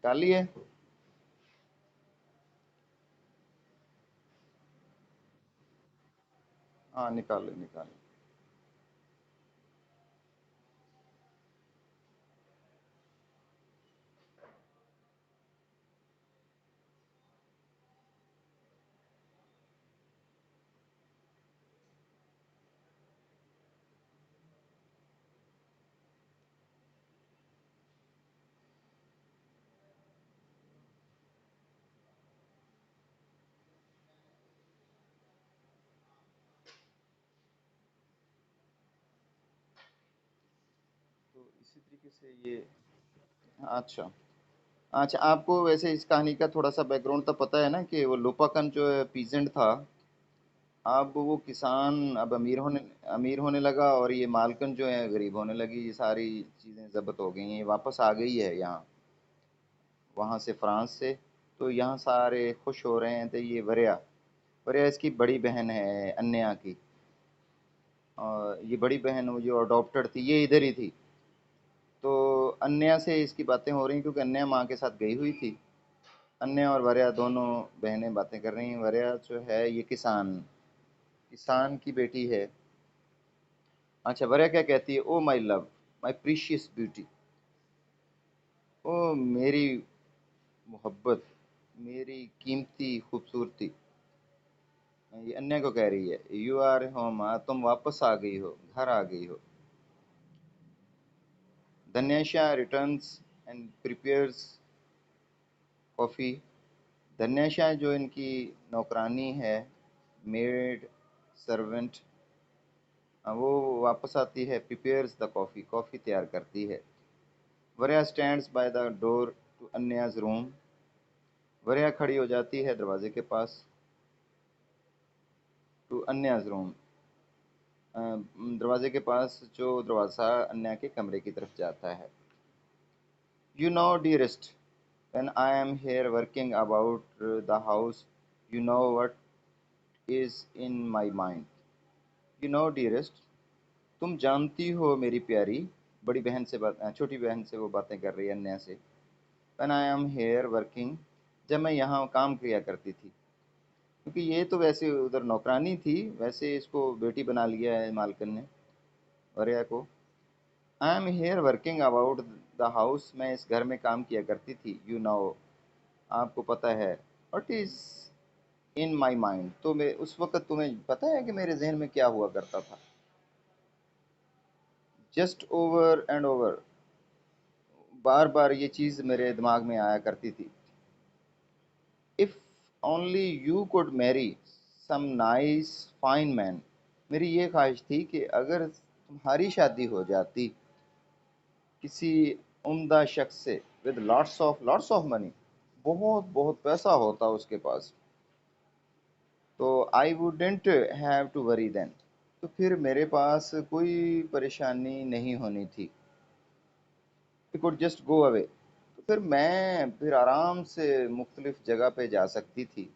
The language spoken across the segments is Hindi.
निकालिए। हाँ निकालो निकालो। तो इसी तरीके से ये। अच्छा। अच्छा, आपको वैसे इस कहानी का थोड़ा सा बैकग्राउंड तो पता है ना कि वो लोपाकन जो है पीजेंट था। अब वो किसान अब अमीर होने लगा, और ये मालकन जो है गरीब होने लगी। ये सारी चीज़ें जब्त हो गई हैं, ये वापस आ गई है यहाँ, वहाँ से, फ्रांस से। तो यहाँ सारे खुश हो रहे हैं। तो ये वरिया, वरिया इसकी बड़ी बहन है अन्या की। और ये बड़ी बहन वो जो अडॉप्टेड थी, ये इधर ही थी। तो अन्या से इसकी बातें हो रही हैं, क्योंकि अन्या माँ के साथ गई हुई थी। अन्या और वरिया दोनों बहनें बातें कर रही हैं। वरिया जो है ये किसान, किसान की बेटी है। अच्छा, वरिया क्या कहती है? Oh my love, my precious beauty. ओ मेरी मोहब्बत, मेरी कीमती खूबसूरती। ये अन्य को कह रही है, यू आर होम, तुम वापस आ गई हो, घर आ गई हो। धन्यशा रिटर्न्स एंड प्रिपेयर्स कॉफ़ी। धन्यशा जो इनकी नौकरानी है, मेड, सर्वेंट, वो वापस आती है, प्रिपेयर्स द कॉफ़ी, कॉफ़ी तैयार करती है। Varya stands by the door to Anya's room. Varya खड़ी हो जाती है दरवाजे के पास, टू अन्याज रूम, दरवाजे के पास, जो दरवाज़ा अन्या के कमरे की तरफ जाता है। You know, dearest, when I am here working about the house, you know what is in my mind. You know, dearest, तुम जानती हो मेरी प्यारी। बड़ी बहन से बात, छोटी बहन से वो बातें कर रही है अन्या से। When I am here working, जब मैं यहाँ काम किया करती थी, क्योंकि ये तो वैसे उधर नौकरानी थी, वैसे इसको बेटी बना लिया है मालकन ने, वरिया को। I am here working about the house, मैं इस घर में काम किया करती थी। यू नो, आपको पता है। What is in my mind, तो मैं उस वक्त, तुम्हें पता है कि मेरे जहन में क्या हुआ करता था? जस्ट ओवर एंड ओवर, बार बार ये चीज़ मेरे दिमाग में आया करती थी। If only you could marry some nice fine man, मेरी ये ख्वाहिश थी कि अगर तुम्हारी शादी हो जाती किसी उम्दा शख्स से, विद लॉट्स ऑफ मनी, बहुत बहुत पैसा होता उसके पास, तो I wouldn't have to worry then, तो फिर मेरे पास कोई परेशानी नहीं होनी थी। He could just go away, तो फिर मैं फिर आराम से मुख्तलिफ जगह पे जा सकती थी।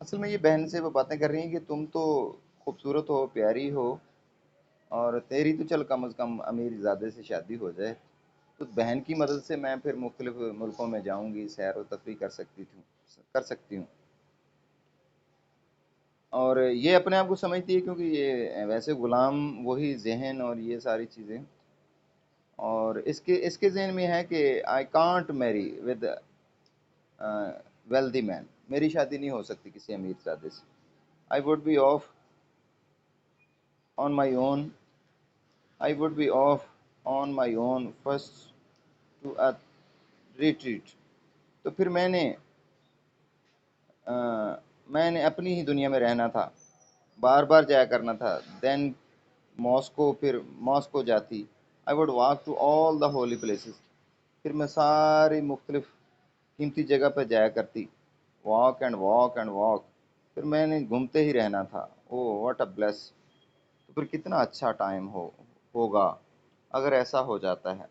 असल में ये बहन से वो बातें कर रही हैं कि तुम तो खूबसूरत हो, प्यारी हो, और तेरी तो चल कम अज़ कम अमीर ज़ादे से शादी हो जाए, तो बहन की मदद से मैं फिर मुख्तलिफ मुल्कों में जाऊंगी, सैर व तफरी कर सकती हूँ। और ये अपने आप को समझती है, क्योंकि ये वैसे गुलाम वही जहन और ये सारी चीज़ें। और इसके इसके जहन में है कि I can't marry with wealthy man, मेरी शादी नहीं हो सकती किसी अमीर ज़ादे से। I would be off on my own, I would be off on my own first to a retreat, तो फिर अ, मैंने अपनी ही दुनिया में रहना था, बार बार जाया करना था। देन मॉस्को, फिर मॉस्को जाती। I would walk to all the holy places, फिर मैं सारी मुख्तलिफ कीमती जगह पर जाया करती। Walk and walk and walk, फिर मैंने घूमते ही रहना था। ओ व्हाट अ ब्लेस, तो फिर कितना अच्छा टाइम होगा अगर ऐसा हो जाता है।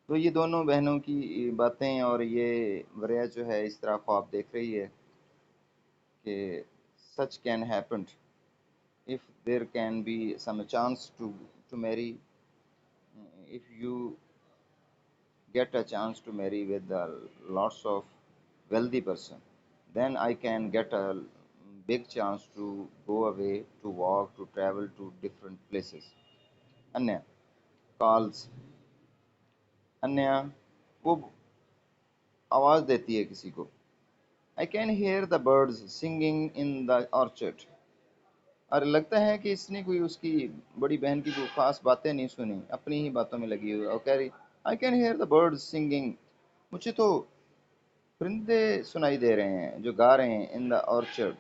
तो ये दोनों बहनों की बातें, और ये वरिया जो है इस तरह ख्वाब देख रही है कि such can happen, if there can be some chance to marry, if you get a chance to marry with lots of wealthy person, then I can get a big chance to go away, to walk, to travel to different places. अन्य calls, अन्य वो आवाज देती है किसी को. I can hear the birds singing in the orchard. और लगता है कि इसने कोई उसकी बड़ी बहन की कोई खास बातें नहीं सुनी, अपनी ही बातों में लगी हुई है और कह रही I can here the birds singing. मुझे तो परिंदे सुनाई दे रहे हैं जो गा रहे हैं इन द ऑर्चर्ड.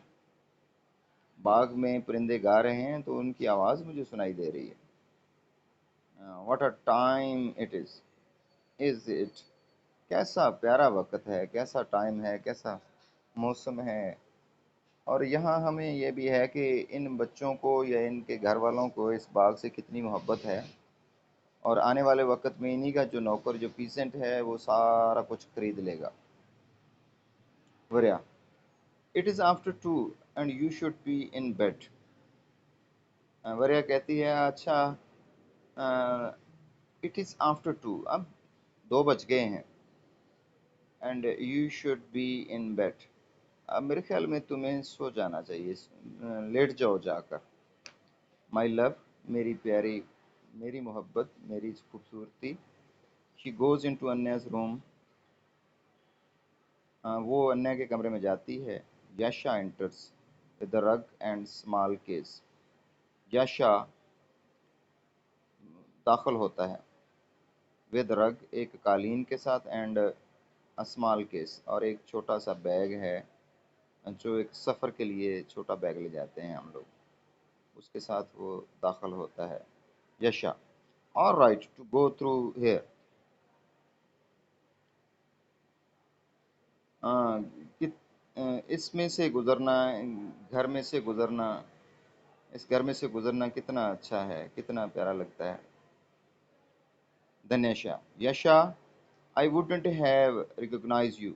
बाग में परिंदे गा रहे हैं तो उनकी आवाज़ मुझे सुनाई दे रही है. What a time it is it. कैसा प्यारा वक्त है, कैसा टाइम है, कैसा मौसम है. और यहाँ हमें ये भी है कि इन बच्चों को या इनके घर वालों को इस बाग से कितनी मोहब्बत है, और आने वाले वक्त में इन्हीं का जो नौकर जो पीसेंट है वो सारा कुछ खरीद लेगा. वरिया it is after 2 and you should be in bed. वरिया कहती है अच्छा इट इज़ आफ्टर 2, अब 2 बज गए हैं. And you should be in bed, अब मेरे ख्याल में तुम्हें सो जाना चाहिए, लेट जाओ जाकर. माई लव, मेरी प्यारी, मेरी मोहब्बत, मेरी खूबसूरती. She goes in to Anya's room, वो अन्या के कमरे में जाती है. Yasha enters with the rug and small case. Yasha दाखिल होता है विद रग, एक कालीन के साथ, एंड अ स्मॉल केस, और एक छोटा सा बैग है जो एक सफ़र के लिए छोटा बैग ले जाते हैं हम लोग, उसके साथ वो दाखिल होता है. Yasha all right to go through here. इसमें से गुज़रना, घर में से गुज़रना, इस घर में से गुज़रना कितना अच्छा है, कितना प्यारा लगता है. Dunyasha Yasha I wouldn't have recognise you.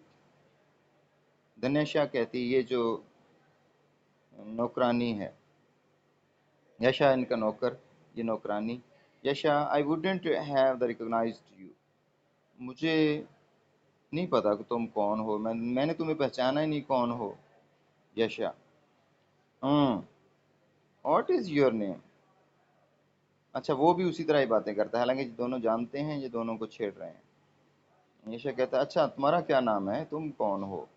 Dunyasha कहती ये जो नौकरानी है, यशा इनका नौकर, ये नौकरानी. Yasha I wouldn't have the recognized you, मुझे नहीं पता कि तुम कौन हो, मैंने तुम्हें पहचाना ही नहीं कौन हो. यशा व्हाट इज़ योर नेम. अच्छा वो भी उसी तरह ही बातें करता है, हालांकि दोनों जानते हैं ये दोनों को छेड़ रहे हैं. यशा कहता है अच्छा तुम्हारा क्या नाम है, तुम कौन हो.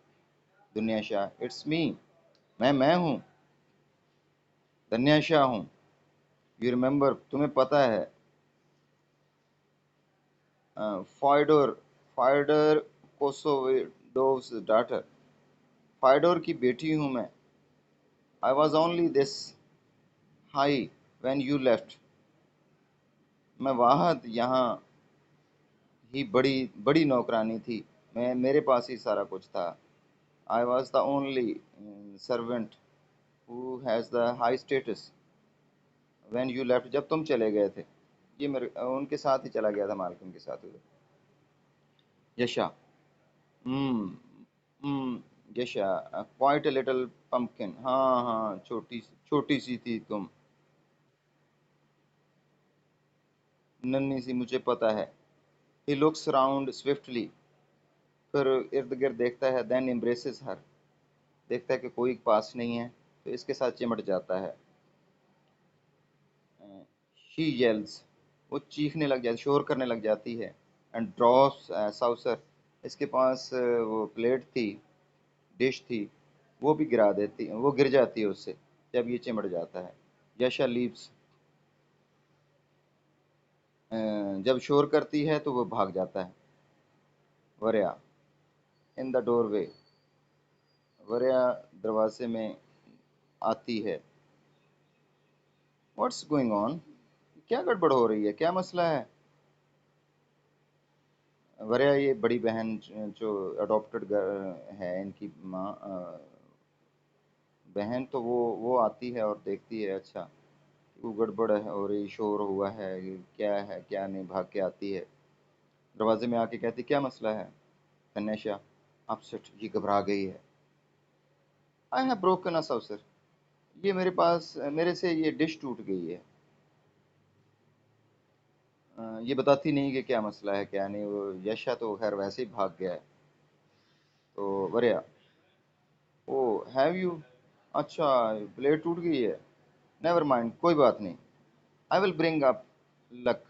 दुनियाशा इट्स मी, मैं हूँ, धन्याशा हूँ. यू रिमेम्बर, तुम्हें पता है. फाइडोर, फाइडर कोसोवेडोव्स डॉटर, फाइडोर की बेटी हूँ मैं. I was only this high when you left, मैं वाहद यहाँ ही बड़ी बड़ी नौकरानी थी, मैं मेरे पास ही सारा कुछ था. I was the only servant who has the high status when you left, जब तुम चले गए थे. ये मेरे उनके साथ ही चला गया था, मालकिन के साथ उधर. यशा हम्म यशा क्वाइट अ लिटिल पम्पकिन, हाँ हाँ छोटी सी थी तुम, नन्ही सी, मुझे पता है. ही लुक्स अराउंड स्विफ्टली, फिर इर्द गिर्द देखता है. देन एम्ब्रेसेस हर, देखता है कि कोई पास नहीं है तो इसके साथ चिमट जाता है. शी येल्स, वो चीखने लग जाती, शोर करने लग जाती है. एंड ड्रॉस साउसर, इसके पास वो प्लेट थी, डिश थी, वो भी गिरा देती, वो गिर जाती है उससे जब ये चिमट जाता है. यशा लीव्स, जब शोर करती है तो वो भाग जाता है. वरिया इन द डोरवे, वरिया दरवाजे में आती है. व्हाट्स गोइंग ऑन, क्या गड़बड़ हो रही है, क्या मसला है. वरिया ये बड़ी बहन जो अडॉप्टेड है इनकी माँ, बहन, तो वो आती है और देखती है अच्छा वो गड़बड़ है और ये शोर हुआ है, ये क्या है क्या नहीं, भाग के आती है. दरवाजे में आके कहती क्या मसला है. तन्नेशा अपसेट, ये घबरा गई है. I have broken a sir, ये मेरे पास, मेरे से ये डिश टूट गई है. ये बताती नहीं कि क्या मसला है क्या नहीं। वो यशा तो खैर वैसे ही भाग गया है। तो वरिया, ओ हैव यू, अच्छा प्लेट टूट गई है। नेवर माइंड, कोई बात नहीं। I will bring up luck,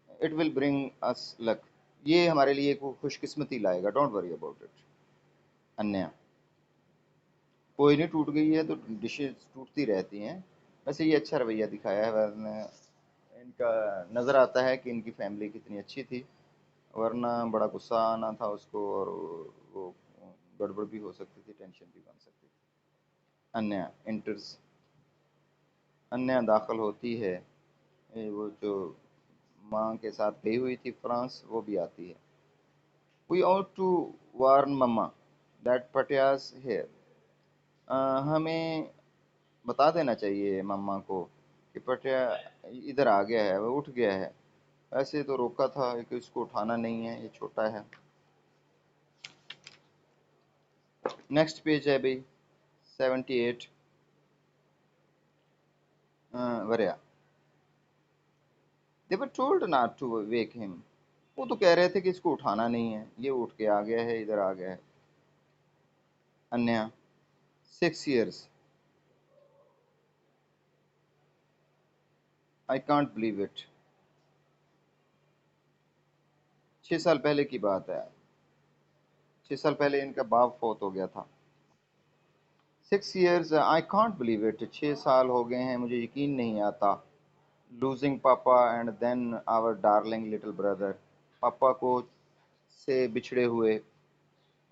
it will bring us luck. ये हमारे लिए एक खुशकिस्मती लाएगा, डोंट वरी अबाउट इट। अन्य, कोई नहीं, टूट गई है तो डिशेज टूटती रहती हैं। वैसे ये अच्छा रवैया दिखाया है, वरना इनका नज़र आता है कि इनकी फैमिली कितनी अच्छी थी। वरना बड़ा गुस्सा आना था उसको, और वो गड़बड़ भी हो सकती थी, टेंशन भी बन सकती थी। अन्य इंटर्स, अन्य दाखिल होती है। ये वो जो माँ के साथ गई हुई थी फ्रांस, वो भी आती है। We ought to warn mamma that Petya's here, हमें बता देना चाहिए मम्मा को कि पटिया इधर आ गया है, वो उठ गया है। ऐसे तो रोका था कि इसको उठाना नहीं है, ये छोटा है। नेक्स्ट पेज है भाई, 78। Varya, they were told not to wake him, वो तो कह रहे थे कि इसको उठाना नहीं है, ये उठ के आ गया है, इधर आ गया है। अन्य, 6 years, I can't believe it. 6 साल पहले की बात है। 6 साल पहले इनका बाप फौत हो गया था। 6 years, I can't believe it, 6 साल हो गए हैं, मुझे यकीन नहीं आता। Losing papa and then our darling little brother, पापा को से बिछड़े हुए,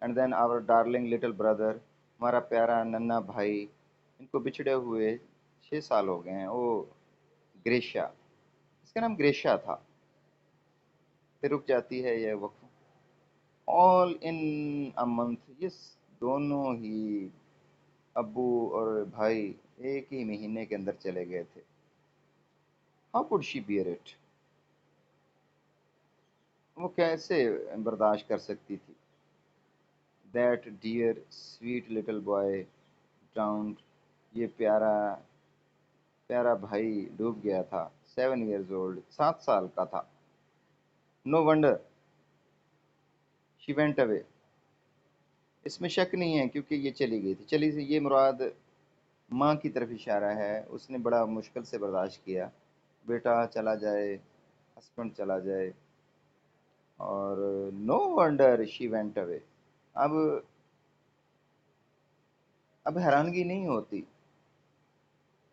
and then our darling little brother, हमारा प्यारा नन्ना भाई, इनको बिछड़े हुए 6 साल हो गए हैं। ओ ग्रेशिया, इसका नाम ग्रेशिया था। फिर रुक जाती है यह वक्त। ऑल इन अ मंथ, ये दोनों ही अब्बू और भाई एक ही महीने के अंदर चले गए थे। How could she bear it, वो कैसे बर्दाश्त कर सकती थी। That dear sweet little boy drowned, ये प्यारा प्यारा भाई डूब गया था। 7 years ओल्ड, 7 साल का था। No wonder she went away, इसमें शक नहीं है क्योंकि ये चली गई थी। चली से ये मुराद माँ की तरफ इशारा है, उसने बड़ा मुश्किल से बर्दाश्त किया। बेटा चला जाए, हस्बैंड चला जाए, और no wonder she went away. अब अब हैरानगी नहीं होती।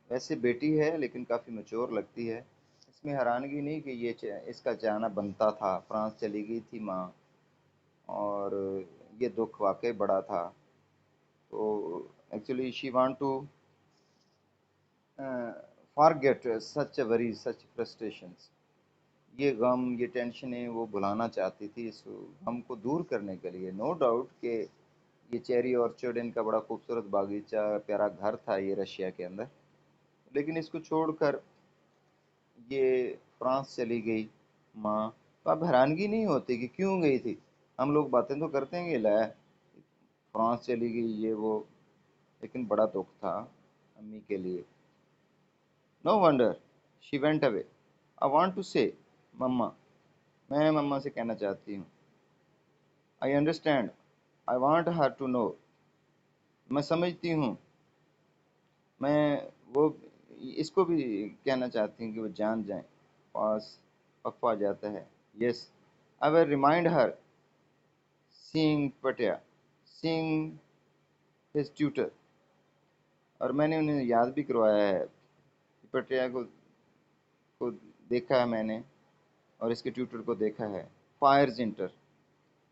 वैसे बेटी है लेकिन काफ़ी मैच्योर लगती है। इसमें हैरानगी नहीं कि इसका जाना बनता था, फ्रांस चली गई थी माँ, और ये दुख वाकई बड़ा था। तो actually she want to forget such worry such frustrations, ये गम ये टेंशनें वो भुलाना चाहती थी। इस गम को दूर करने के लिए, नो डाउट कि ये चेरी ऑर्चर्ड इनका बड़ा खूबसूरत बागीचा प्यारा घर था ये रशिया के अंदर, लेकिन इसको छोड़कर ये फ्रांस चली गई माँ। तो अब हैरानगी नहीं होती कि क्यों गई थी। हम लोग बातें तो करते हैं कि लै फ्रांस चली गई ये वो, लेकिन बड़ा दुख था अम्मी के लिए। No wonder she went away, I want to say mamma, मैं मम्मा से कहना चाहती हूँ। I understand, I want her to know, मैं समझती हूँ। मैं वो इसको भी कहना चाहती हूँ कि वो जान जाएं। पास वक्फ आ जाता है। Yes, I will remind her seeing पटिया, सीइंग हिज ट्यूटर, और मैंने उन्हें याद भी करवाया है कि पटिया को देखा है मैंने, और इसके ट्यूटर को देखा है। फायर इंटर,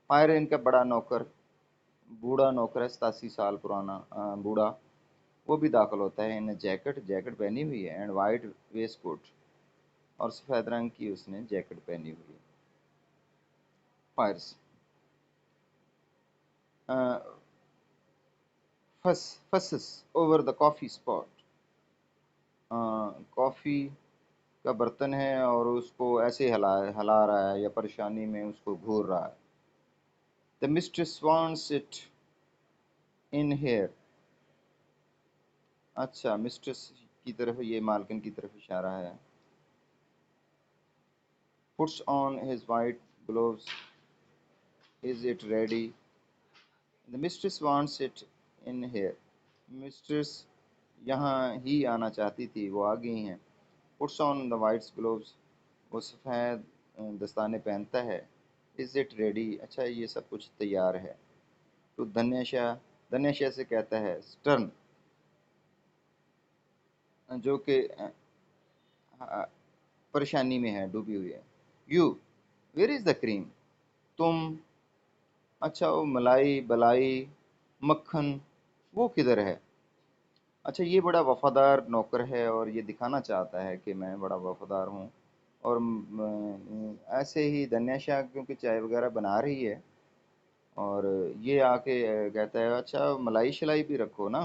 फायर इनका बड़ा नौकर, बूढ़ा नौकर है, 87 साल पुराना बूढ़ा, वो भी दाखिल होता है। इन जैकेट जैकेट पहनी हुई है, एंड वाइट वेस्ट कोट, और सफ़ेद रंग की उसने जैकेट पहनी हुई है। Fires, fuss fusses over the coffee spot, coffee का बर्तन है और उसको ऐसे हिला रहा है, या परेशानी में उसको घूर रहा है। The mistress wants it in here, अच्छा मिस्ट्रेस की तरफ, ये मालकिन की तरफ इशारा है। puts on his white gloves. Is it ready? The mistress wants it in here. Mistress यहाँ ही आना चाहती थी, वो आ गई हैं. Puts on the white gloves. वो सफ़ेद दस्ताने पहनता है. Is it ready? अच्छा ये सब कुछ तैयार है. तो धन्यशा से कहता है स्टर्न, जो कि परेशानी में है, डूबी हुई है. You, where is the cream? तुम, अच्छा वो मलाई बलाई मक्खन, वो किधर है? अच्छा ये बड़ा वफादार नौकर है और ये दिखाना चाहता है कि मैं बड़ा वफादार हूँ. और ऐसे ही धन्यशा क्योंकि चाय वगैरह बना रही है, और ये आके कहता है अच्छा मलाई शलाई भी रखो ना.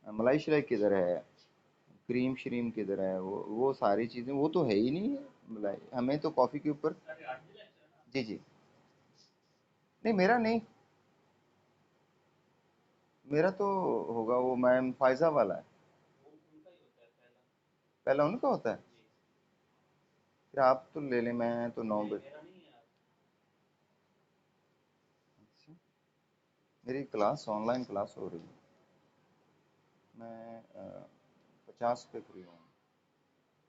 मलाई शलाई किधर है? क्रीम श्रीम किधर है? वो सारी चीज़ें वो तो है ही नहीं है. मलाई हमें तो कॉफ़ी के ऊपर. जी जी. नहीं मेरा नहीं, मेरा तो होगा वो मैम फायजा वाला है. पहला उनका होता है. फिर आप तो ले लें, मैं तो 9 बजे. अच्छा, मेरी क्लास ऑनलाइन क्लास हो रही है. मैं 50 पे फ्री हूँ,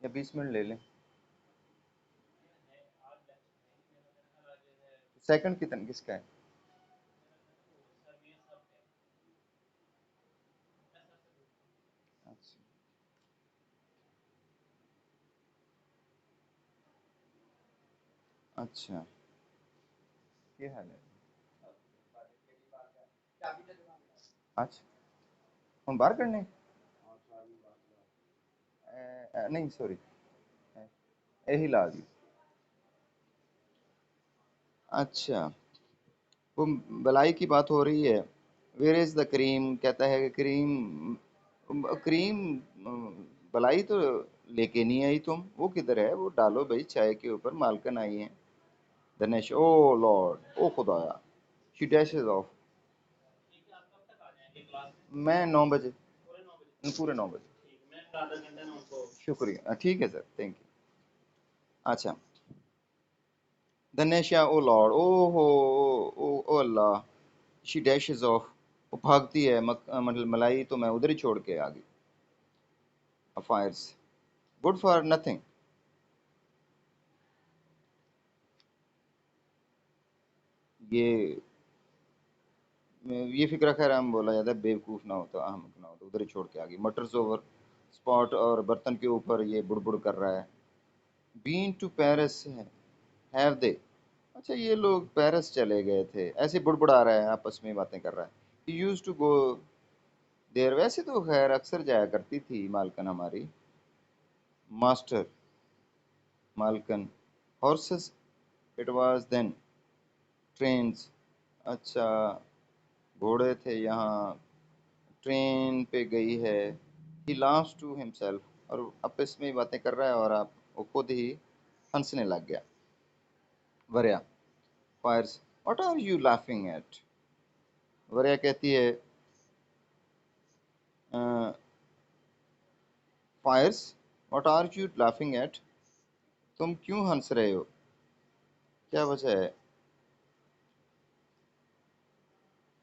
या 20 मिनट ले लें. सेकंड कितन किसका है? अच्छा. अच्छा ये हाल है. अच्छा हम बाहर करने. नहीं सॉरी, यही ला दी. अच्छा वो बलाई की बात हो रही है. Where is the cream? कहता है कि क्रीम, क्रीम बलाई तो लेके नहीं आई तुम, वो किधर है? वो डालो भाई चाय के ऊपर, मालकन आई है. दिनेश, ओ लॉर्ड, ओ खुदाया. She dashes off. मैं 9 बजे. पूरे 9 बजे. शुक्रिया, ठीक है सर, थैंक यू. अच्छा. दिनेश, ओ लॉर्ड, ओ हो, ओ अल्लाह. She dashes off. वो भागती है. मतलब मलाई तो मैं उधर ही छोड़ के आ गई. अफायर्स, गुड फॉर नथिंग. ये ये फिक्र खैर हम बोला जाता है बेवकूफ़ ना होता, अहमक ना होता, उधर ही छोड़ के आ गई. मटर्स ओवर स्पॉट, और बर्तन के ऊपर ये बुड़बुड़ कर रहा है. Been to Paris have they? अच्छा ये लोग पेरिस चले गए थे, ऐसे बुड़बुड़ा रहा है, आपस में बातें कर रहा है. He use to go there. वैसे तो खैर अक्सर जाया करती थी मालकन हमारी. मास्टर, मालकन. Horses, it was then. Trains, अच्छा घोड़े थे यहाँ. ट्रेन पे गई है. ही laughs टू हिमसेल्फ, और आपस में ही बातें कर रहा है, और आप वो खुद ही हंसने लग गया. Varya Firs, what are you laughing at? Varya कहती है Firs, what are you laughing at? तुम क्यों हंस रहे हो? क्या वजह है?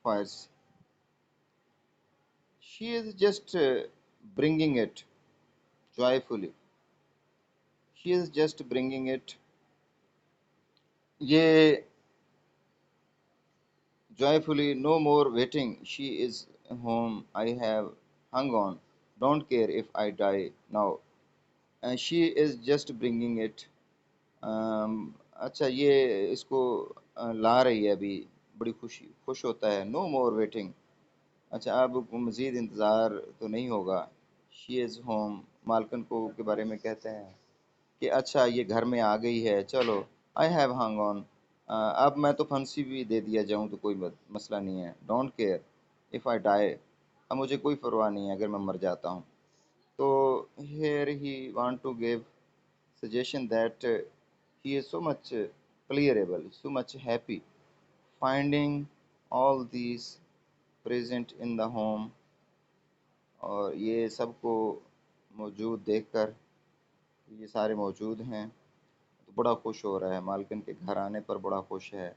Firs, she is just bringing it joyfully. She is just bringing it, ये joyfully. No more waiting. She is home. I have hung on. Don't care if I die now. She is just bringing it. अच्छा ये इसको ला रही है अभी. बड़ी खुश होता है. नो मोर वेटिंग. अच्छा अब मज़ीद इंतज़ार तो नहीं होगा. शी इज़ होम, मालकन को के बारे में कहते हैं कि अच्छा ये घर में आ गई है, चलो. I have hung on. अब मैं तो फांसी भी दे दिया जाऊँ तो कोई मसला नहीं है. Don't care if I die. अब मुझे कोई परवाह नहीं है अगर मैं मर जाता हूँ. तो here he want to give suggestion that he is so much clearable, so much happy finding all these present in the home. और ये सबको मौजूद देखकर, ये सारे मौजूद हैं, तो बड़ा खुश हो रहा है, मालकिन के घर आने पर बड़ा खुश है।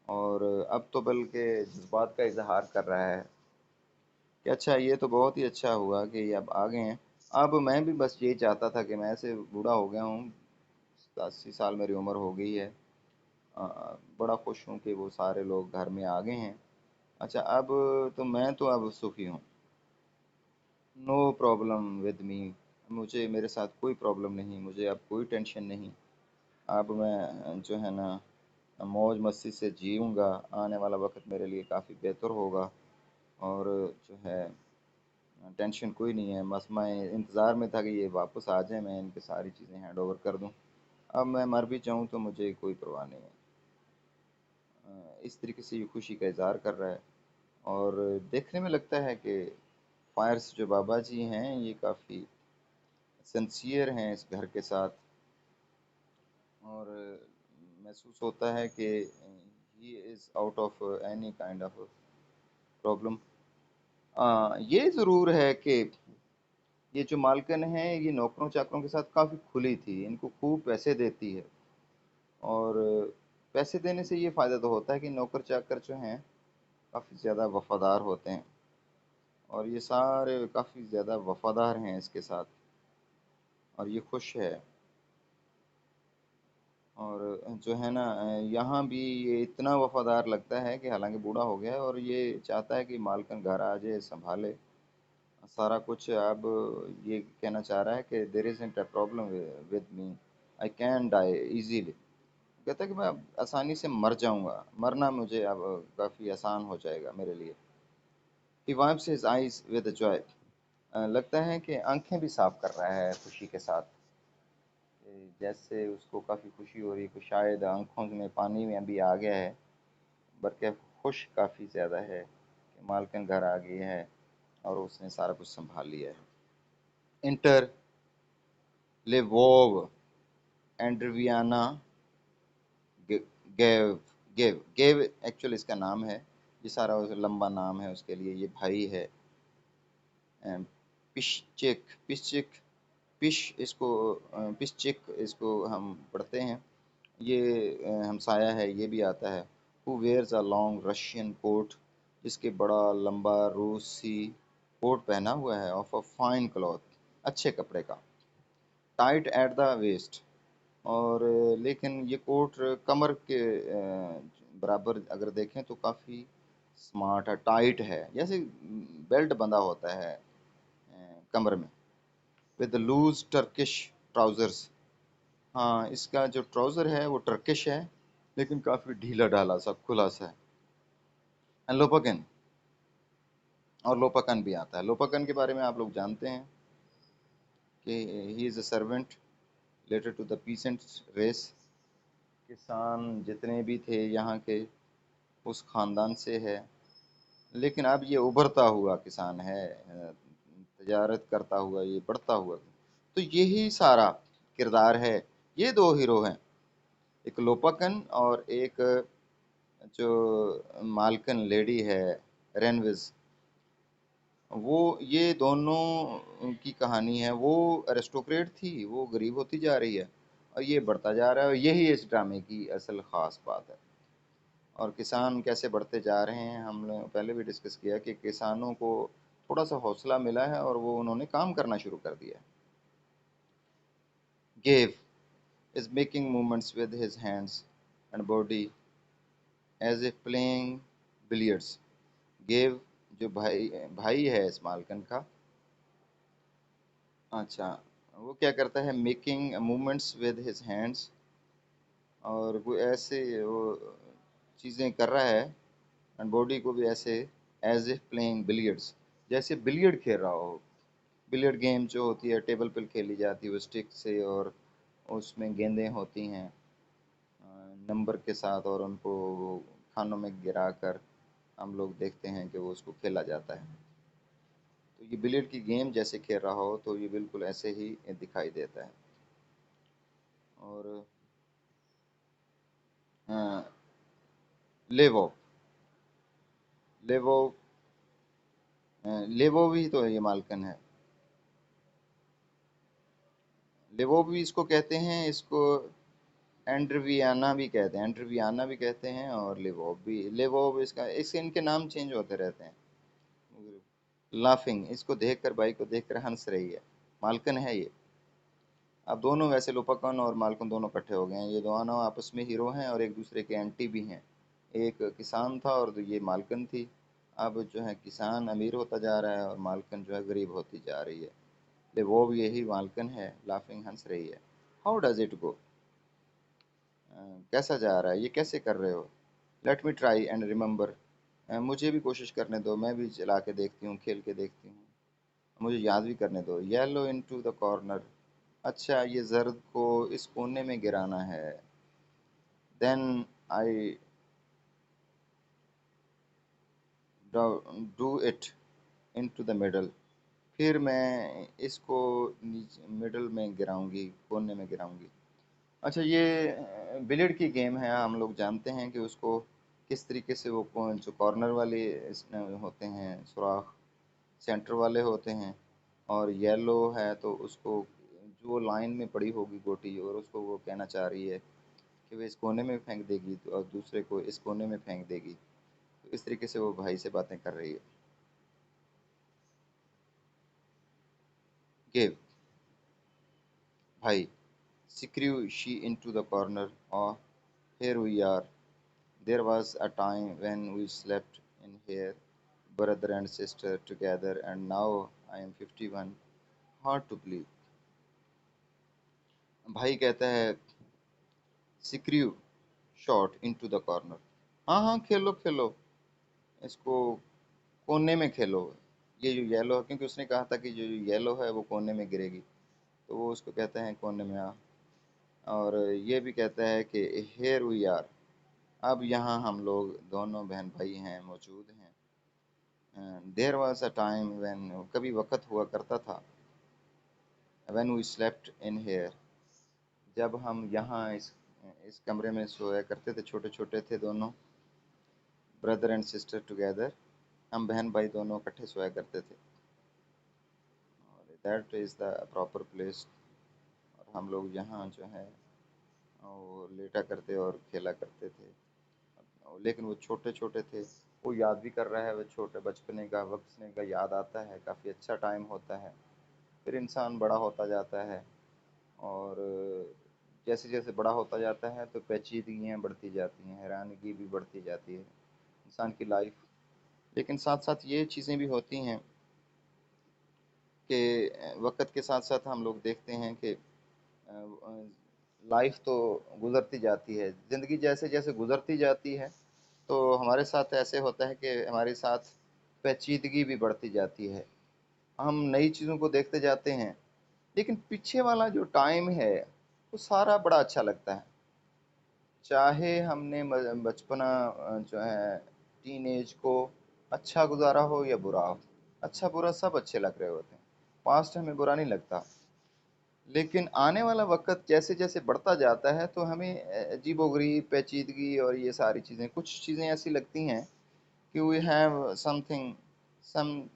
और अब तो बल्कि जज्बात का इजहार कर रहा है कि अच्छा, ये तो बहुत ही अच्छा हुआ कि ये अब आ गए हैं। अब मैं भी बस यही चाहता था कि मैं ऐसे बूढ़ा हो गया हूँ, 80 साल मेरी उम्र हो गई है। बड़ा खुश हूँ कि वो सारे लोग घर में आ गए हैं। अच्छा, अब तो मैं तो अब सुखी हूँ। No problem with me. मुझे, मेरे साथ कोई प्रॉब्लम नहीं, मुझे अब कोई टेंशन नहीं। अब मैं जो है ना मौज मस्ती से जीऊँगा। आने वाला वक्त मेरे लिए काफ़ी बेहतर होगा। और जो है टेंशन कोई नहीं है। बस मैं इंतज़ार में था कि ये वापस आ जाए, मैं इनकी सारी चीज़ें हैंड ओवर कर दूँ। अब मैं मर भी जाऊँ तो मुझे कोई परवाह नहीं है। इस तरीके से ये खुशी का इज़हार कर रहा है। और देखने में लगता है कि फायर्स जो बाबा जी हैं ये काफ़ी सिंसियर हैं इस घर के साथ। और महसूस होता है कि he is out of any kind of problem. ये ज़रूर है कि ये जो मालकिन है ये नौकरों चाकरों के साथ काफ़ी खुली थी, इनको खूब पैसे देती है। और पैसे देने से ये फ़ायदा तो होता है कि नौकर चाकर जो हैं काफ़ी ज़्यादा वफ़ादार होते हैं। और ये सारे काफ़ी ज़्यादा वफ़ादार हैं इसके साथ, और ये खुश है। और जो है ना यहाँ भी ये इतना वफ़ादार लगता है कि हालांकि बूढ़ा हो गया है, और ये चाहता है कि मालकिन घर आ जाए, संभाले सारा कुछ। अब ये कहना चाह रहा है कि there isn't a problem with me, I can die easily. कहता है कि मैं अब आसानी से मर जाऊंगा, मरना मुझे अब काफ़ी आसान हो जाएगा मेरे लिए। He wipes his eyes with joy. लगता है कि आंखें भी साफ कर रहा है खुशी के साथ, कि जैसे उसको काफ़ी खुशी हो रही है कि शायद आंखों में पानी में अभी आ गया है, बल्कि खुश काफ़ी ज़्यादा है कि मालकिन घर आ गई है और उसने सारा कुछ संभाल लिया है। इंटर लेवोव एंड्रवियाना गेव गेव एक्चुअली इसका नाम है। ये सारा लंबा नाम है उसके लिए। ये भाई है। पिश्चिक पिश्चिक पिश इसको पिश्चिक इसको हम पढ़ते हैं। ये हमसाया है, ये भी आता है। Who wears a long Russian coat, जिसके बड़ा लंबा रूसी कोट पहना हुआ है। ऑफ अ फाइन क्लॉथ, अच्छे कपड़े का। टाइट एट द वेस्ट, और लेकिन ये कोट कमर के बराबर अगर देखें तो काफ़ी स्मार्ट है, टाइट है, जैसे बेल्ट बंधा होता है कमर में। With loose Turkish trousers. हाँ, इसका जो ट्राउज़र है वो टर्किश है, लेकिन काफ़ी ढीला ढाला सा, खुला सा है। एंड लोपाकिन, और लोपाकन भी आता है। लोपाकन के बारे में आप लोग जानते हैं कि he is a servant related to the peasants race. किसान जितने भी थे यहाँ के उस ख़ानदान से है, लेकिन अब ये उभरता हुआ किसान है, तजारत करता हुआ, ये बढ़ता हुआ। तो यही सारा किरदार है। ये दो हीरो हैं, एक लोपाकन और एक जो मालकन लेडी है, रेनविज। वो, ये दोनों की कहानी है। वो अरिस्टोक्रेट थी, वो गरीब होती जा रही है, और ये बढ़ता जा रहा है। और यही इस ड्रामे की असल ख़ास बात है। और किसान कैसे बढ़ते जा रहे हैं, हमने पहले भी डिस्कस किया कि किसानों को थोड़ा सा हौसला मिला है और वो उन्होंने काम करना शुरू कर दिया है। Gave is making movements with his hands and body as if playing billiards. Gave जो भाई भाई है इस मालकन का, अच्छा, वो क्या करता है, making movements with his hands, और वो ऐसे वो चीज़ें कर रहा है, एंड बॉडी को भी ऐसे, एज इफ प्लेइंग बिलियर्ड्स, जैसे बिलियर्ड खेल रहा हो। बिलियर्ड गेम जो होती है टेबल पर खेली जाती है वो स्टिक से, और उसमें गेंदें होती हैं नंबर के साथ, और उनको वो खानों में गिरा कर हम लोग देखते हैं कि वो उसको खेला जाता है। तो ये बिलियर्ड की गेम जैसे खेल रहा हो तो ये बिल्कुल ऐसे ही दिखाई देता है। और लेवो लेवो लेवो भी तो ये मालकन है। लेवो भी इसको कहते हैं, इसको एंड्रवियाना भी कहते हैं, एंड्रवियाना भी कहते हैं, और लेवोव भी, लेवोव इसका, इसके इनके नाम चेंज होते रहते हैं। लाफिंग, इसको देखकर, भाई को देखकर हंस रही है, माल्कन है ये। अब दोनों वैसे लोपाकन और माल्कन दोनों इकट्ठे हो गए हैं, ये दोनों आपस में हीरो हैं और एक दूसरे के एंटी भी हैं। एक किसान था और ये माल्कन थी। अब जो है किसान अमीर होता जा रहा है और माल्कन जो है गरीब होती जा रही है। ले वो भी यही माल्कन है, लाफिंग हंस रही है। हाउ डज इट गो, कैसा जा रहा है, ये कैसे कर रहे हो। Let me try and remember, मुझे भी कोशिश करने दो, मैं भी चला के देखती हूँ, खेल के देखती हूँ, मुझे याद भी करने दो। येलो इनटू द कॉर्नर, अच्छा ये जर्द को इस कोने में गिराना है। Then I do it into the middle, फिर मैं इसको नीचे मिडल में गिराऊंगी, कोने में गिराऊंगी। अच्छा ये बिलियर्ड की गेम है, हम लोग जानते हैं कि उसको किस तरीके से वो जो कॉर्नर वाले होते हैं सुराख, सेंटर वाले होते हैं, और येलो है तो उसको जो लाइन में पड़ी होगी गोटी और उसको वो कहना चाह रही है कि वो इस कोने में फेंक देगी, तो और दूसरे को इस कोने में फेंक देगी। तो इस तरीके से वो भाई से बातें कर रही है। गिव, भाई, screw she into the corner. Oh, here we are. There was a time when we slept in here, brother and sister together, and now I am 51. Hard to believe. भाई कहता है screw shot into the corner. हाँ हाँ, खेलो खेलो, इसको कोने में खेलो। ये जो येलो है, क्योंकि उसने कहा था कि जो येलो है वो कोने में गिरेगी, तो वो उसको कहते हैं कोने में आ। और ये भी कहता है कि हेयर वी आर, अब यहाँ हम लोग दोनों बहन भाई हैं, मौजूद हैं। There was a time when, कभी वक़्त हुआ करता था, when we slept in here, जब हम यहाँ इस कमरे में सोया करते थे, छोटे छोटे थे दोनों, ब्रदर एंड सिस्टर टुगेदर, हम बहन भाई दोनों इकट्ठे सोया करते थे। और that is the proper place, और हम लोग यहाँ जो है वो लेटा करते और खेला करते थे। लेकिन वो छोटे छोटे थे, वो याद भी कर रहा है, वो छोटे बचपने का बचपने का याद आता है, काफ़ी अच्छा टाइम होता है। फिर इंसान बड़ा होता जाता है, और जैसे जैसे बड़ा होता जाता है तो पेचीदगियाँ बढ़ती जाती हैं, हैरानगी भी बढ़ती जाती है इंसान की लाइफ। लेकिन साथ साथ ये चीज़ें भी होती हैं कि वक्त के साथ साथ हम लोग देखते हैं कि लाइफ तो गुजरती जाती है, ज़िंदगी जैसे जैसे गुजरती जाती है तो हमारे साथ ऐसे होता है कि हमारे साथ पेचीदगी भी बढ़ती जाती है, हम नई चीज़ों को देखते जाते हैं। लेकिन पीछे वाला जो टाइम है वो सारा बड़ा अच्छा लगता है, चाहे हमने बचपना जो है टीन एज को अच्छा गुजारा हो या बुरा हो, अच्छा बुरा सब अच्छे लग रहे होते हैं, पास्ट हमें बुरा नहीं लगता। लेकिन आने वाला वक्त जैसे जैसे बढ़ता जाता है तो हमें अजीबोगरीब पेचीदगी और ये सारी चीज़ें, कुछ चीज़ें ऐसी लगती हैं कि we have something, some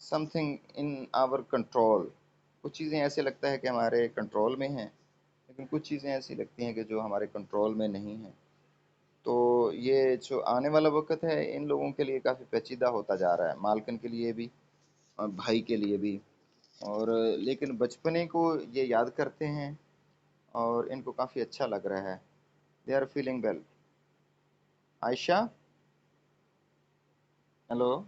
something in our control, कुछ चीज़ें ऐसे लगता है कि हमारे कंट्रोल में हैं, लेकिन कुछ चीज़ें ऐसी लगती हैं कि जो हमारे कंट्रोल में नहीं हैं। तो ये जो आने वाला वक्त है इन लोगों के लिए काफ़ी पेचीदा होता जा रहा है, मालकन के लिए भी और भाई के लिए भी। और लेकिन बचपने को ये याद करते हैं और इनको काफ़ी अच्छा लग रहा है। They are feeling well. Ayesha, hello,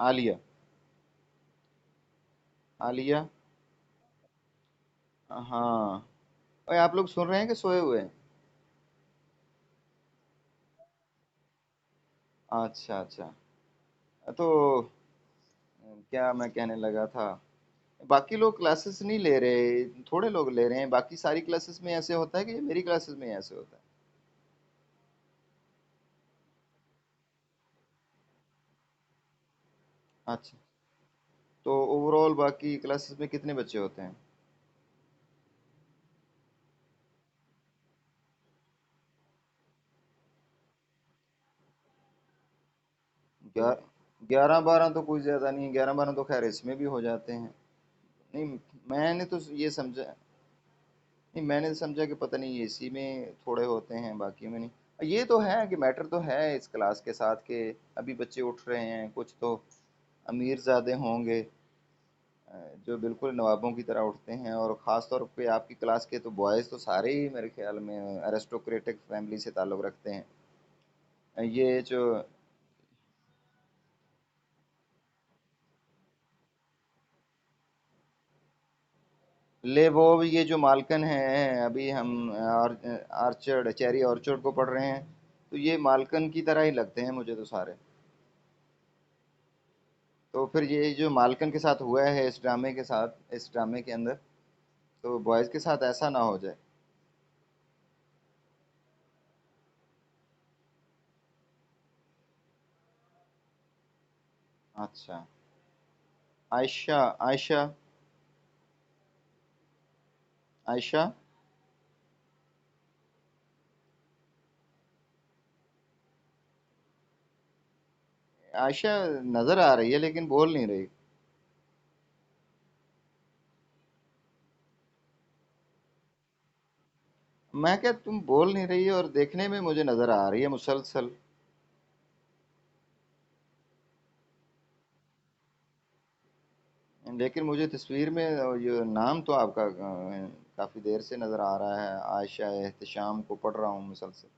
Alia, Alia, हाँ। ओए आप लोग सुन रहे हैं कि सोए हुए हैं? अच्छा अच्छा। तो क्या मैं कहने लगा था, बाकी लोग क्लासेस नहीं ले रहे, थोड़े लोग ले रहे हैं, बाकी सारी क्लासेस में ऐसे होता है कि मेरी क्लासेस में ऐसे होता है? अच्छा, तो ओवरऑल बाकी क्लासेस में कितने बच्चे होते हैं? 11-12 तो कोई ज़्यादा नहीं है, 11-12 तो खैर इसमें भी हो जाते हैं। नहीं, मैंने तो ये समझा, नहीं, मैंने समझा कि पता नहीं एसी में थोड़े होते हैं बाकी में नहीं। ये तो है कि मैटर तो है इस क्लास के साथ के अभी बच्चे उठ रहे हैं, कुछ तो अमीर ज़्यादे होंगे जो बिल्कुल नवाबों की तरह उठते हैं, और ख़ास तौर पे आपकी क्लास के तो बॉयज़ तो सारे ही मेरे ख्याल में अरिस्टोक्रेटिक फैमिली से ताल्लुक़ रखते हैं। ये जो ले वो ये जो मालकन है, अभी हम आर्चर्ड चेरी ऑर्चर्ड को पढ़ रहे हैं, तो ये मालकन की तरह ही लगते हैं मुझे तो सारे। तो फिर ये जो मालकन के साथ हुआ है इस ड्रामे के साथ, इस ड्रामे के अंदर, तो बॉयज़ के साथ ऐसा ना हो जाए। अच्छा। आयशा। आयशा। आयशा। आयशा नज़र आ रही है लेकिन बोल नहीं रही। मैं क्या, तुम बोल नहीं रही है और देखने में मुझे नज़र आ रही है मुसलसल। लेकिन मुझे तस्वीर में ये नाम तो आपका काफ़ी देर से नज़र आ रहा है, आयशा एहतशाम को पढ़ रहा हूँ मुसलसल।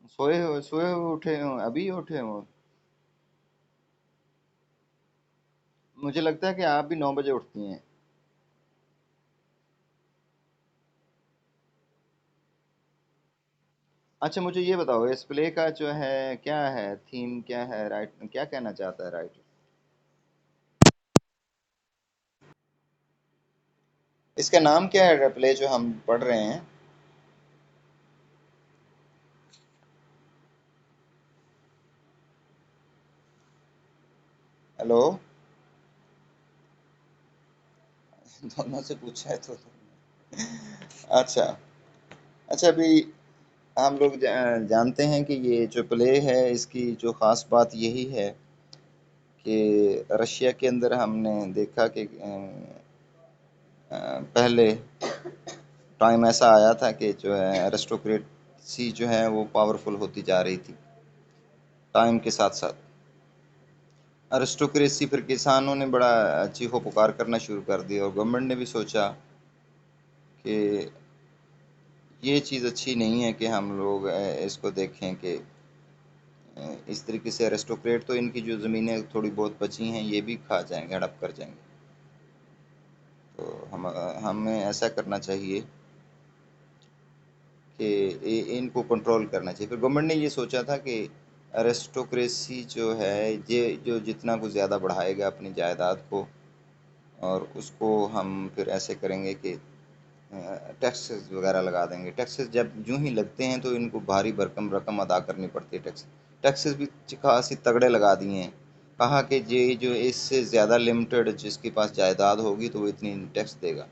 सोए हुए उठे हो, अभी उठे हो? मुझे लगता है कि आप भी 9 बजे उठती हैं। अच्छा, मुझे ये बताओ इस प्ले का जो है क्या है, थीम क्या है, राइट क्या कहना चाहता है राइटर? इसका नाम क्या है प्ले जो हम पढ़ रहे हैं? हेलो। दोनों से पूछा है तो। अच्छा। अच्छा, अभी हम लोग जानते हैं कि ये जो प्ले है इसकी जो ख़ास बात यही है कि रशिया के अंदर हमने देखा कि पहले टाइम ऐसा आया था कि जो है एरिस्टोक्रेसी जो है वो पावरफुल होती जा रही थी टाइम के साथ साथ। एरिस्टोक्रेसी फिर किसानों ने बड़ा चीखो पुकार करना शुरू कर दी, और गवर्नमेंट ने भी सोचा कि ये चीज़ अच्छी नहीं है कि हम लोग इसको देखें कि इस तरीके से एरिस्टोक्रेट तो इनकी जो ज़मीनें थोड़ी बहुत बची हैं ये भी खा जाएंगे, हड़प कर जाएंगे। तो हमें ऐसा करना चाहिए कि इनको कंट्रोल करना चाहिए। फिर गवर्नमेंट ने ये सोचा था कि एरिस्टोक्रेसी जो है ये जो जितना कुछ ज़्यादा बढ़ाएगा अपनी जायदाद को, और उसको हम फिर ऐसे करेंगे कि टैक्सेस वगैरह लगा देंगे। टैक्सेस जब यूं ही लगते हैं तो इनको भारी भरकम रकम अदा करनी पड़ती है टैक्स। टैक्सेस भी खासी तगड़े लगा दिए हैं। कहा कि ये जो इससे ज़्यादा लिमिटेड जिसके पास जायदाद होगी तो वो इतनी टैक्स देगा।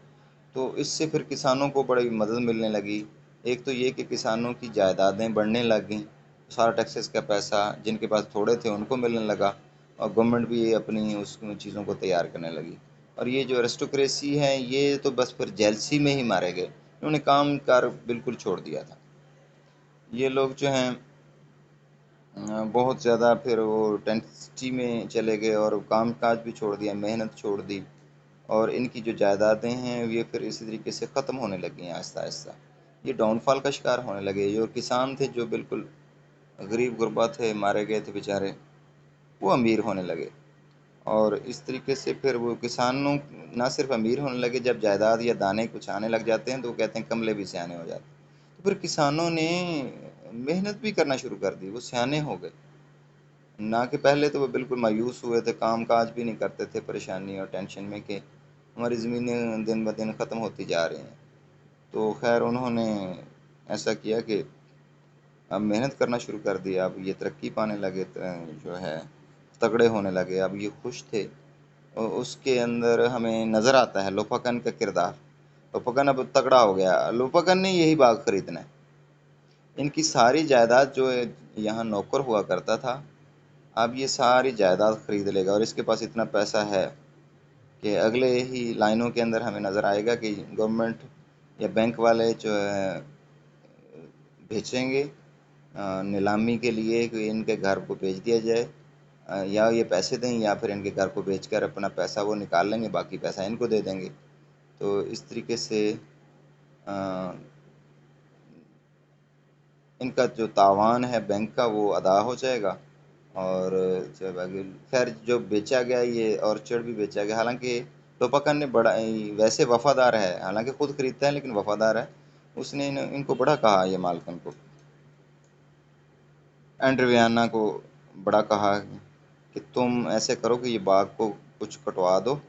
तो इससे फिर किसानों को बड़ी मदद मिलने लगी। एक तो ये कि किसानों की जायदादें बढ़ने लग गईं, सारा टैक्सेस का पैसा जिनके पास थोड़े थे उनको मिलने लगा, और गवर्नमेंट भी अपनी उस चीज़ों को तैयार करने लगी। और ये जो एरिस्टोक्रेसी है ये तो बस फिर जेलसी में ही मारे गए, इन्होंने काम कार बिल्कुल छोड़ दिया था। ये लोग जो हैं बहुत ज़्यादा फिर वो टेंसिटी में चले गए और काम काज भी छोड़ दिया, मेहनत छोड़ दी, और इनकी जो जायदादें हैं ये फिर इसी तरीके से ख़त्म होने लगी हैं आहिस्ता आहिस्ता। ये डाउनफॉल का शिकार होने लगे। जो किसान थे जो बिल्कुल गरीब गुरबा थे, मारे गए थे बेचारे, वो अमीर होने लगे। और इस तरीके से फिर वो किसानों ना सिर्फ अमीर होने लगे, जब जायदाद या दाने कुछ आने लग जाते हैं तो वो कहते हैं कमले भी सियाने हो जाते हैं। तो फिर किसानों ने मेहनत भी करना शुरू कर दी, वो सियाने हो गए। ना कि पहले तो वो बिल्कुल मायूस हुए थे, काम काज भी नहीं करते थे परेशानी और टेंशन में कि हमारी ज़मीनें दिन ब दिन ख़त्म होती जा रही हैं। तो खैर उन्होंने ऐसा किया कि अब मेहनत करना शुरू कर दिया, अब ये तरक्की पाने लगे, जो है तगड़े होने लगे, अब ये खुश थे। उसके अंदर हमें नज़र आता है लोपाकन का किरदार। लोपाकन अब तगड़ा हो गया, लोपाकन ने यही बाग खरीदना है। इनकी सारी जायदाद जो है, यहाँ नौकर हुआ करता था, अब ये सारी जायदाद खरीद लेगा और इसके पास इतना पैसा है कि अगले ही लाइनों के अंदर हमें नज़र आएगा कि गवर्नमेंट या बैंक वाले जो है भेजेंगे नीलामी के लिए कि इनके घर को बेच दिया जाए, या ये पैसे दें या फिर इनके घर को बेचकर अपना पैसा वो निकाल लेंगे, बाकी पैसा इनको दे देंगे। तो इस तरीके से अ, इनका जो तावान है बैंक का वो अदा हो जाएगा। और जो बाकी खैर जो बेचा गया ये ऑर्चर्ड भी बेचा गया, हालांकि टोपाकन ने बड़ा वैसे वफादार है, हालांकि खुद खरीदता है लेकिन वफादार है। उसने इनको बड़ा कहा, ये मालकन को, एंड्रवियाना को बड़ा कहा कि तुम ऐसे करो कि ये बाग को कुछ कटवा दो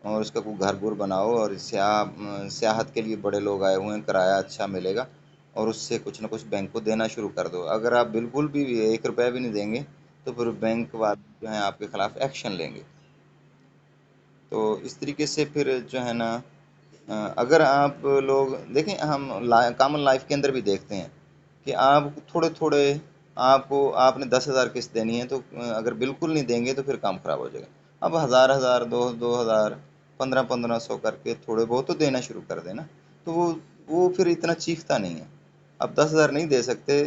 और उसका कोई घर घुर बनाओ, और सियाहत के लिए बड़े लोग आए हुए हैं, किराया अच्छा मिलेगा, और उससे कुछ ना कुछ बैंक को देना शुरू कर दो। अगर आप बिल्कुल भी 1 रुपया भी नहीं देंगे तो फिर बैंक वाले जो है आपके खिलाफ एक्शन लेंगे। तो इस तरीके से फिर जो है ना, अगर आप लोग देखें, हम कॉमन लाइफ के अंदर भी देखते हैं कि आप थोड़े थोड़े, आपने 10,000 किस्त देनी है तो अगर बिल्कुल नहीं देंगे तो फिर काम खराब हो जाएगा। अब हज़ार हज़ार, दो दो हज़ार, 1500 करके थोड़े बहुत तो देना शुरू कर देना, तो वो फिर इतना चीखता नहीं है। अब 10,000 नहीं दे सकते,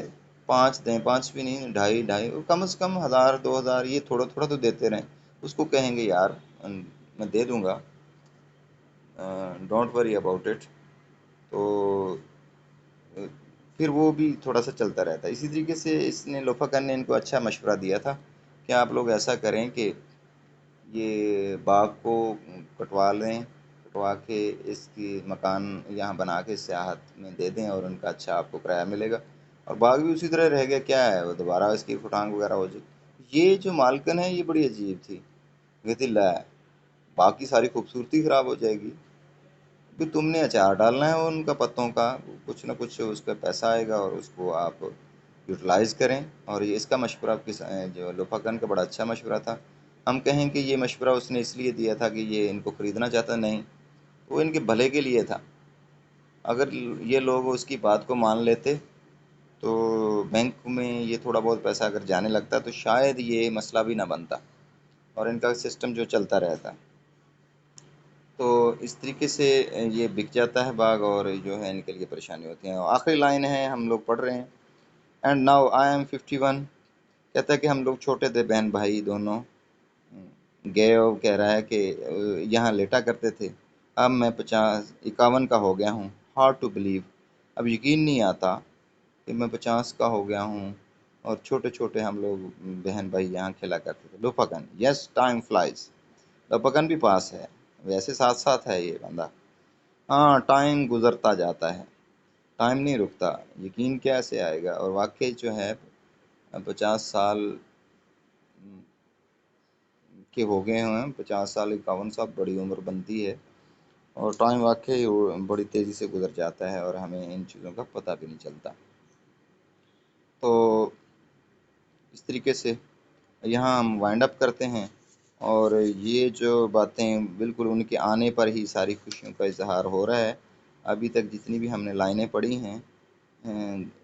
5 दें, 5 भी नहीं, ढाई ढाई, कम से कम 1,000 2,000 ये थोड़ा थोड़ा तो देते रहें। उसको कहेंगे यार मैं दे दूंगा, डोंट वरी अबाउट इट। तो अ, फिर वो भी थोड़ा सा चलता रहता है। इसी तरीके से इसने लोफाकन ने इनको अच्छा मशवरा दिया था कि आप लोग ऐसा करें कि ये बाग को कटवा लें, कटवा के इसकी मकान यहाँ बना के सियाहत में दे दें और उनका अच्छा आपको किराया मिलेगा, और बाग भी उसी तरह रह गया, क्या है वो दोबारा इसकी फुटांग वगैरह हो जाए। ये जो मालकन है ये बड़ी अजीब थी, कहती ला बाकी सारी खूबसूरती खराब हो जाएगी, भी तुमने अचार डालना है उनका पत्तों का, कुछ ना कुछ उसका पैसा आएगा और उसको आप यूटिलाइज करें। और ये इसका मशवरा जो लोफाकन का बड़ा अच्छा मशवरा था। हम कहें कि ये मशवरा उसने इसलिए दिया था कि ये इनको ख़रीदना चाहता, नहीं, वो इनके भले के लिए था। अगर ये लोग उसकी बात को मान लेते तो बैंक में ये थोड़ा बहुत पैसा अगर जाने लगता तो शायद ये मसला भी ना बनता और इनका सिस्टम जो चलता रहता। तो इस तरीके से ये बिक जाता है बाग, और जो है इनके लिए परेशानी होती है। और आखिरी लाइन है, हम लोग पढ़ रहे हैं, एंड नाउ आई एम 51। कहता है कि हम लोग छोटे थे, बहन भाई दोनों। गेव कह रहा है कि यहाँ लेटा करते थे, अब मैं 51 का हो गया हूँ। हार्ड टू बिलीव, अब यकीन नहीं आता कि मैं 50 का हो गया हूँ, और छोटे छोटे हम लोग बहन भाई यहाँ खेला करते थे। लोपागन, यस टाइम फ्लाइज। लोपागन भी पास है, वैसे साथ साथ है ये बंदा। हाँ, टाइम गुजरता जाता है, टाइम नहीं रुकता, यकीन कैसे आएगा। और वाकई जो है 50 साल के हो गए हैं, 50 साल 51 साल बड़ी उम्र बनती है, और टाइम वाकई बड़ी तेज़ी से गुजर जाता है और हमें इन चीज़ों का पता भी नहीं चलता। तो इस तरीके से यहाँ हम वाइंड अप करते हैं, और ये जो बातें बिल्कुल उनके आने पर ही सारी खुशियों का इजहार हो रहा है। अभी तक जितनी भी हमने लाइनें पढ़ी हैं,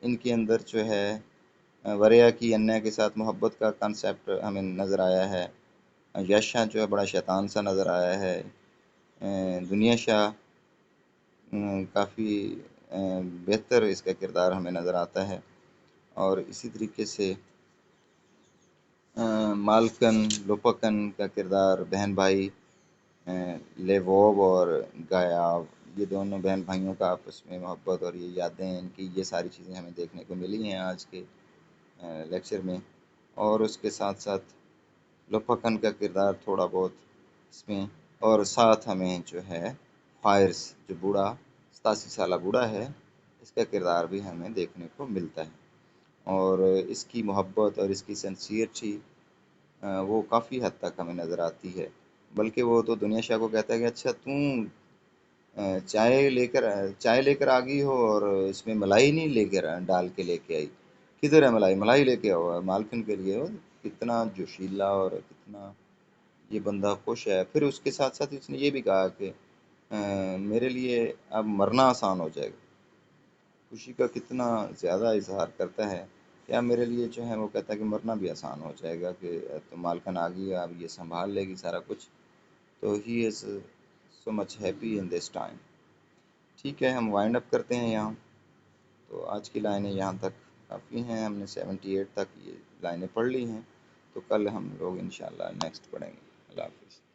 इनके अंदर जो है वरया की अन्या के साथ मोहब्बत का कंसेप्ट हमें नज़र आया है। यश शाह जो है बड़ा शैतान सा नज़र आया है। दुनिया शाह काफ़ी बेहतर इसका किरदार हमें नज़र आता है। और इसी तरीके से मालकन लोपाकन का किरदार, बहन भाई लेवोव और गायाव, ये दोनों बहन भाइयों का आपस में मोहब्बत और ये यादें, इनकी ये सारी चीज़ें हमें देखने को मिली हैं आज के लेक्चर में। और उसके साथ साथ लोपाकन का किरदार थोड़ा बहुत इसमें, और साथ हमें जो है फायर्स, जो बूढ़ा 87 साल बूढ़ा है, इसका किरदार भी हमें देखने को मिलता है। और इसकी मोहब्बत और इसकी सिंसियरिटी वो काफ़ी हद तक हमें नज़र आती है। बल्कि वो तो दुनिया शाह को कहता है कि अच्छा तू चाय लेकर आ गई हो और इसमें मलाई नहीं लेकर डाल के लेके आई, किधर है मलाई, मलाई लेके आओ मालकिन के लिए हो। कितना जोशीला और कितना ये बंदा खुश है। फिर उसके साथ साथ उसने ये भी कहा कि मेरे लिए अब मरना आसान हो जाएगा। खुशी का कितना ज़्यादा इजहार करता है क्या मेरे लिए जो है वो कहता है कि मरना भी आसान हो जाएगा, कि तो मालकन आ गई, अब ये संभाल लेगी सारा कुछ। तो he is so much happy in this time. ठीक है, हम वाइंड अप करते हैं यहाँ। तो आज की लाइनें यहाँ तक काफ़ी हैं, हमने 78 तक ये लाइनें पढ़ ली हैं। तो कल हम लोग इंशाल्लाह नेक्स्ट पढ़ेंगे। अल्लाह हाफ़िज़।